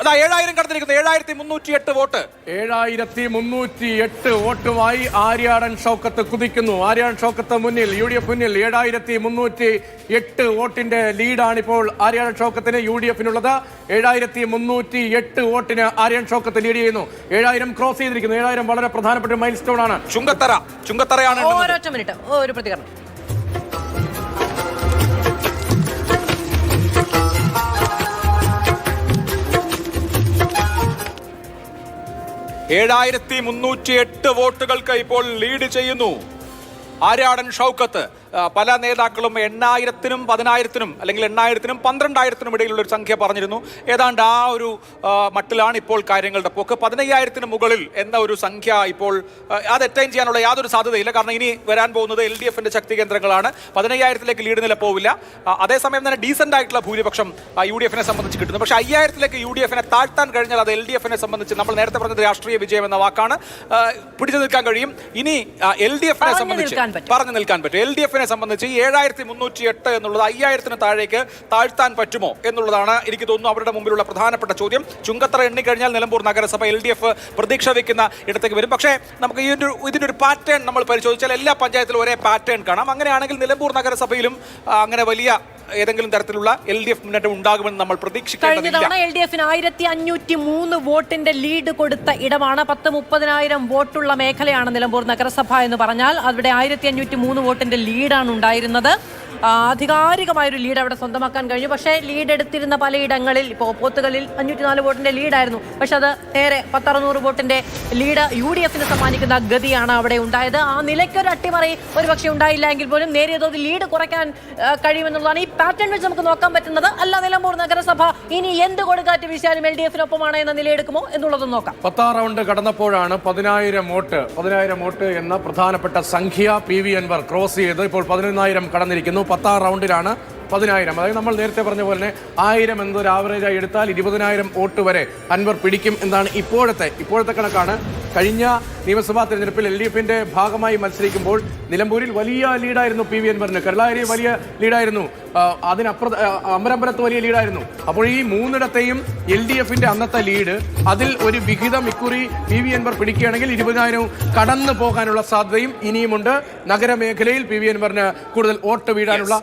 അതാ 7000 കടന്നിരിക്കുന്നു. 7308 വോട്ട്. 7308 വോട്ടുമായി ആര്യാടൻ ഷൗക്കത്ത് കുതിക്കുന്നു. ആര്യാടൻ ഷൗക്കത്ത് മുന്നിൽ, UDF മുന്നിൽ. 7308 വോട്ടിന്റെ ലീഡാണ് ഇപ്പോൾ ആര്യാടൻ ഷൗക്കത്തിന് UDFനുള്ളത്. 7308 വോട്ടിന് ആര്യാടൻ ഷൗക്കത്ത് ലീഡ് ചെയ്യുന്നു. 7000 ക്രോസ് ചെയ്തിരിക്കുന്നു. 7000 വളരെ പ്രധാനപ്പെട്ട മൈൽ സ്റ്റോൺ ആണ്. ചുങ്കത്തറയാണ്. ഒരൊറ്റ മിനിറ്റ്, ഒരു പ്രതികരണം. 7308 വോട്ടുകൾക്ക് ഇപ്പോൾ ലീഡ് ചെയ്യുന്നു ആര്യാടൻ ഷൗക്കത്ത്. പല നേതാക്കളും 8000-നും 10000-നും അല്ലെങ്കിൽ 8000-നും 12000-നും ഇടയിലുള്ള ഒരു സംഖ്യ പറഞ്ഞിരുന്നു. ഏതാണ്ട് ആ ഒരു മട്ടിലാണ് ഇപ്പോൾ കാര്യങ്ങളുടെ പോക്ക്. 15000-ന് മുകളിൽ എന്ന ഒരു സംഖ്യ ഇപ്പോൾ അത് അറ്റൈൻ ചെയ്യാനുള്ള യാതൊരു സാധ്യതയില്ല. കാരണം ഇനി വരാൻ പോകുന്നത് LDFന്റെ ശക്തി കേന്ദ്രങ്ങളാണ്. 15000-ലേക്ക് ലീഡ് നില പോവില്ല. അതേസമയം തന്നെ ഡീസന്റ് ആയിട്ടുള്ള ഭൂരിപക്ഷം UDFനെ സംബന്ധിച്ച് കിട്ടുന്നു. പക്ഷേ 5000-ലേക്ക് UDFനെ താഴ്ത്താൻ കഴിഞ്ഞാൽ അത് LDFനെ സംബന്ധിച്ച് നമ്മൾ നേരത്തെ പറഞ്ഞത് രാഷ്ട്രീയ വിജയം എന്ന വാക്കാണ്. പിടിച്ചു നിൽക്കാൻ കഴിയും. ഇനി LDFനെ സംബന്ധിച്ച് പറഞ്ഞു നിൽക്കാൻ പറ്റും. LDFനെ സംബന്ധിച്ച് 7308 എന്നുള്ളത് 5000-ന് താഴേക്ക് താഴ്ത്താൻ പറ്റുമോ എന്നുള്ളതാണ് എനിക്ക് തോന്നുന്നു അവരുടെ മുമ്പിലുള്ള പ്രധാനപ്പെട്ട ചോദ്യം. ചുങ്കത്തറ എണ്ണിക്കഴിഞ്ഞാൽ നിലമ്പൂർ നഗരസഭ LDF പ്രതീക്ഷ വയ്ക്കുന്ന ഇടത്തേക്ക് വരും. പക്ഷേ നമുക്ക് ഇതിൻ്റെ ഒരു പാറ്റേൺ നമ്മൾ പരിശോധിച്ചാൽ എല്ലാ പഞ്ചായത്തിലും ഒരേ പാറ്റേൺ കാണാം. അങ്ങനെയാണെങ്കിൽ നിലമ്പൂർ നഗരസഭയിൽ അങ്ങനെ വലിയ ഏതെങ്കിലും തരത്തിലുള്ള LDF മുന്നേറ്റം ഉണ്ടാകുമെന്ന് നമ്മൾ പ്രതീക്ഷിക്കേണ്ടതില്ല. കഴിഞ്ഞ തവണ LDFന് 1503 വോട്ടിന്റെ ലീഡ് കൊടുത്ത ഇടമാണ്. 10-30,000 വോട്ടുള്ള മേഖലയാണ് നിലമ്പൂർ നഗരസഭ എന്ന് പറഞ്ഞാൽ. അവിടെ 1503 വോട്ടിന്റെ ലീഡാണ് ഉണ്ടായിരുന്നത്. ആധികാരികമായൊരു ലീഡ് അവിടെ സ്വന്തമാക്കാൻ കഴിഞ്ഞു. പക്ഷേ ലീഡ് എടുത്തിരുന്ന പലയിടങ്ങളിൽ, ഇപ്പോൾ പോത്തുകളിൽ 504 വോട്ടിന്റെ ലീഡായിരുന്നു. പക്ഷെ അത് നേരെ 10-600 വോട്ടിന്റെ ലീഡ് UDFന് സമ്മാനിക്കുന്ന ഗതിയാണ് അവിടെ ഉണ്ടായത്. ആ നിലയ്ക്കൊരു അട്ടിമറി ഒരു പക്ഷേ ഉണ്ടായില്ല എങ്കിൽ പോലും നേരിയ തോതിൽ ലീഡ് കുറയ്ക്കാൻ കഴിയുമെന്നുള്ളതാണ് ഈ പാറ്റേൺ വെച്ച് നമുക്ക് നോക്കാൻ പറ്റുന്നത്. അല്ല, നിലമ്പൂർ നഗരസഭ ഇനി എന്ത് കൊടുക്കാറ്റ് വീശാലും LDFനൊപ്പമാണ് എന്ന നിലയെടുക്കുമോ എന്നുള്ളതും നോക്കാം. 10ാം റൗണ്ട് കടന്നപ്പോഴാണ് 10000 വോട്ട് എന്ന പ്രധാനപ്പെട്ട സംഖ്യ PV അൻവർ ക്രോസ് ചെയ്ത് ഇപ്പോൾ 11000 കടന്നിരിക്കുന്നു. 10ാം റൗണ്ടിലാണ് 10000. അതായത് നമ്മൾ നേരത്തെ പറഞ്ഞ പോലെ 1000 എന്നൊരു ആവറേജായി എടുത്താൽ 20000 വോട്ട് വരെ അൻവർ പിടിക്കും എന്നാണ് ഇപ്പോഴത്തെ കണക്കാണ്. കഴിഞ്ഞ നിയമസഭാ തെരഞ്ഞെടുപ്പിൽ LDFന്റെ ഭാഗമായി മത്സരിക്കുമ്പോൾ നിലമ്പൂരിൽ വലിയ ലീഡായിരുന്നു PV അൻവറിന്. കരുളായിരിയിൽ വലിയ ലീഡായിരുന്നു. അമരമ്പലത്ത് വലിയ ലീഡായിരുന്നു. അപ്പോൾ ഈ മൂന്നിടത്തെയും LDFന്റെ അന്നത്തെ ലീഡ്, അതിൽ ഒരു വിഹിതം ഇക്കുറി PV അൻവർ പിടിക്കുകയാണെങ്കിൽ 20000 കടന്നു പോകാനുള്ള സാധ്യതയും ഇനിയുമുണ്ട്. നഗരമേഖലയിൽ PV അൻവറിന് കൂടുതൽ വോട്ട് വീഴാനുള്ള